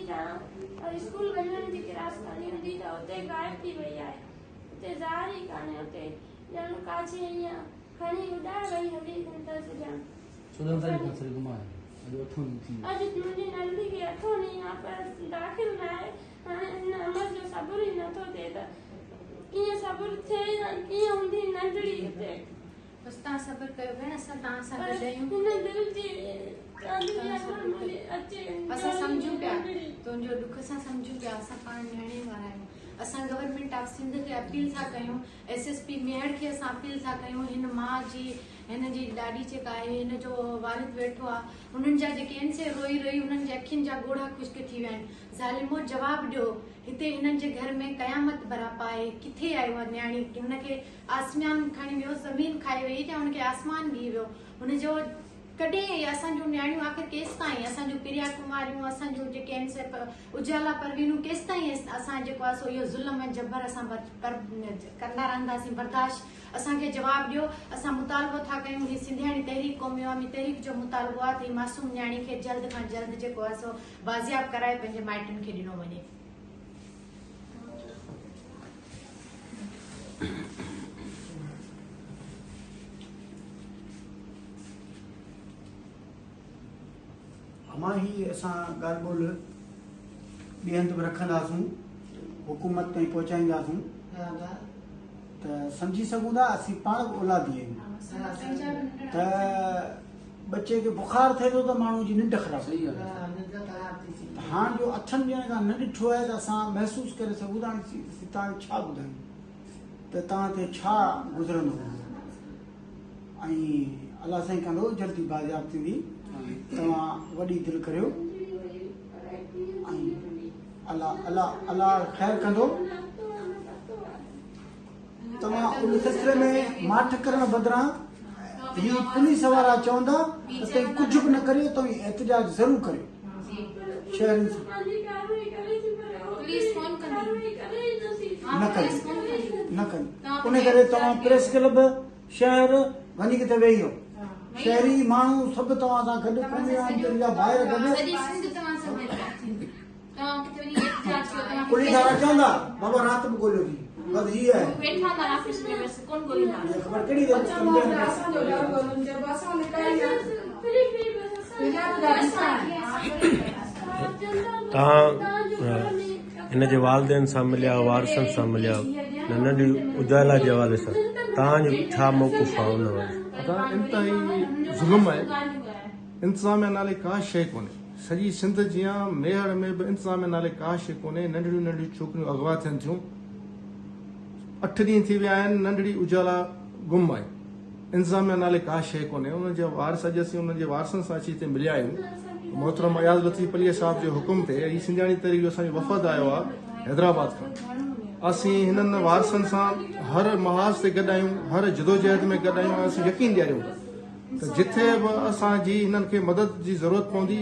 या स्कूल वञण जी रास्तानी हूंदी त उते गायब थी वई आहे उते ज़ाहिर ई कान्हे उते ॼण काछे ईअं खणी उॾाए वई हली अथसि ॼण 14 तारीख़ खां सरी घुमाए अॼु मुंहिंजी नंढी खे 8 ॾींहं आहे पर दाख़िल न आहे हाणे हिन अमर जो सब्र ई नथो थिए त कीअं सब्र थिए या कीअं हूंदी नंढड़ी हिते बस तव्हां सब्र कयो भेण असां तव्हां सां गॾु आहियूं हिन दिलि जी असां सम्झूं पिया तुंहिंजो दुख असां सम्झूं पिया असां पाण नियाणे वारा आहियूं असां गवर्नमेंट ऑफ सिंध खे अपील था कयूं SSP मेयर खे असां अपील था कयूं हिन माउ जी हिन जी ॾाॾी जेका आहे हिन जो वालिद वेठो आहे उन्हनि जा जेके आहिनि से रोई रोई उन्हनि जे अखियुनि जा ॻोढ़ा ख़ुश्क थी विया आहिनि ज़ालिमो जवाबु ॾियो हिते हिननि जे घर में क़यामत बरापा आहे किथे आयो आहे न्याणी हुनखे आसमान खणी वियो ज़मीन खाई वई या हुनखे आसमान ॾी वियो हुनजो कॾहिं असांजूं न्याणियूं आख़िर केसि ताईं असांजूं प्रिया कुमारियूं असांजूं जेके आहिनि से उजाला परवीनूं केसि ताईं असां जेको आहे सो इहो ज़ुल्म ऐं जबर असां कंदा रहंदासीं बर्दाश्त असांखे जवाबु ॾियो असां मुतालबो था कयूं ही सिंधियाणी तहरीक क़ौमी अवामी तहरीक जो मुतालबो आहे त ही मासूम न्याणी खे जल्द खां जल्द जेको आहे सो बाज़ियाब कराए पंहिंजे माइटनि खे ॾिनो वञे मां ही असां ॻाल्हि ॿोल ॿिए हंधि बि रखंदासूं हुकूमत ताईं पहुचाईंदासूं त सम्झी सघूं था असीं पाण बि औलादी आहियूं त बच्चे खे बुखार थिए थो त माण्हू जी निंड ख़राब थी हाणे जो 8 ॾींहंनि खां न ॾिठो आहे त असां महसूसु करे सघूं था तव्हांखे छा ॿुधायूं त तव्हां ते छा गुज़रंदो ऐं अलाह साईं कंदो जल्दी बाज़ियाब थींदी तव्हां वॾी दिलि करियो ऐं अलाह ख़ैर कंदो तव्हां उन सिलसिले में माठ करण बदिरां ही पुलिस वारा चवंदा त तव्हीं कुझु बि न करियो तव्हीं एहतिजाज ज़रूरु करियो शहरनि सां न कनि उन करे तव्हां प्रेस क्लब शहर वञी किथे वेही रहो शहरी माण्हू सभु तव्हां सां गॾु ॿाहिरि गॾु पुलिस वारा चवंदा बाबा राति बि ॻोल्हियो थी बस ही है खबर कहिड़ी हिन जे वालिदेन सां मिलिया वारसनि सां मिलिया नंढी उजाला जे हवाले सां तव्हांजो छा मौक़ुफ़ आहे हुन वारे इंतिहाई ज़ुल्म आहे इंतिज़ामिया नाले का शइ कोन्हे सॼी सिंध जीअं मेहर में बि इंतिज़ामिया नाले का शइ कोन्हे नंढियूं नंढियूं छोकिरियूं अगवा थियनि थियूं 8 ॾींहं थी विया आहिनि नंढड़ी उजाला गुम आहे इंतिज़ामिया नाले का शइ कोन्हे उन्हनि जे वारस अॼु असीं उन्हनि जे वारसनि सां अची हिते मिलिया आहियूं मोहतरम अयाज़ लतीफ़ अली साहब जे हुकुम ते ही सिंधियाणी तहरीक जो असांजो वफ़द आयो आहे हैदराबाद खां असीं हिननि वारसनि सां हर महाज़ ते गॾु आहियूं हर जदोजहद में गॾु आहियूं असीं यकीन ॾियारियूं था त जिथे बि असांजी हिननि खे मदद जी ज़रूरत पवंदी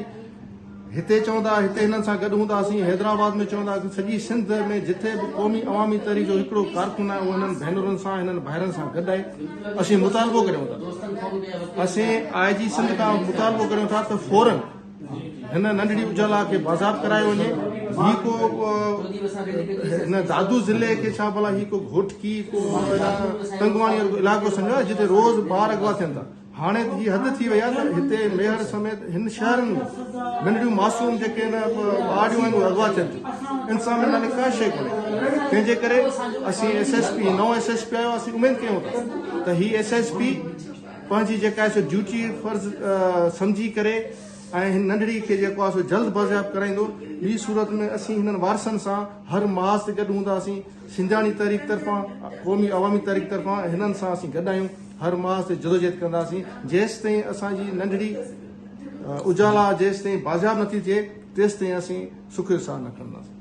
हिते चवंदा हिते हिननि सां गॾु हूंदासीं हैदराबाद में चवंदा सॼी सिंध में जिथे बि क़ौमी अवामी तहरीक जो हिकिड़ो कारकुन आहे उहो हिननि भेनरुनि सां हिननि भाइरनि सां गॾु आहे असीं मुतालबो करियूं था असीं IG सिंध खां मुतालबो करियूं था त फौरन हिन नंढड़ी उजाला खे बाज़ाब करायो वञे ही को हिन दादू ज़िले खे छा भला ही को घोटकी को तंगवाणी इलाइक़ो सम्झो जिते रोज़ ॿार अगवा थियनि था हाणे ही हद थी वई आहे त हिते मेहर समेत हिन शहरनि में नंढड़ियूं मासूम जेके ॿारियूं आहिनि उहे अगवा थियनि थियूं इंसामिया नाले का शइ कोन्हे तंहिंजे करे असीं SSP नओं SSP आयो असीं उमेद कयूं था त ही SSP पंहिंजी जेका आहे सो ड्यूटी फर्ज़ सम्झी करे ऐं हिन नंढड़ी खे जेको आहे सो जल्द बाज़ियाब कराईंदो ॿी सूरत में असीं हिननि वारसनि सां हर महाज़ ते गॾु हूंदासीं सिंधियाणी तहरीक तरफ़ां क़ौमी अवामी तहरीक तरफ़ां हिननि सां असीं गॾु आहियूं हर महाज़ ते जदोजहद कंदासीं जेसि ताईं असांजी नंढड़ी उजाला जेसि ताईं बाज़ियाब नथी थिए तेसि ताईं असीं सुख सां न कंदासीं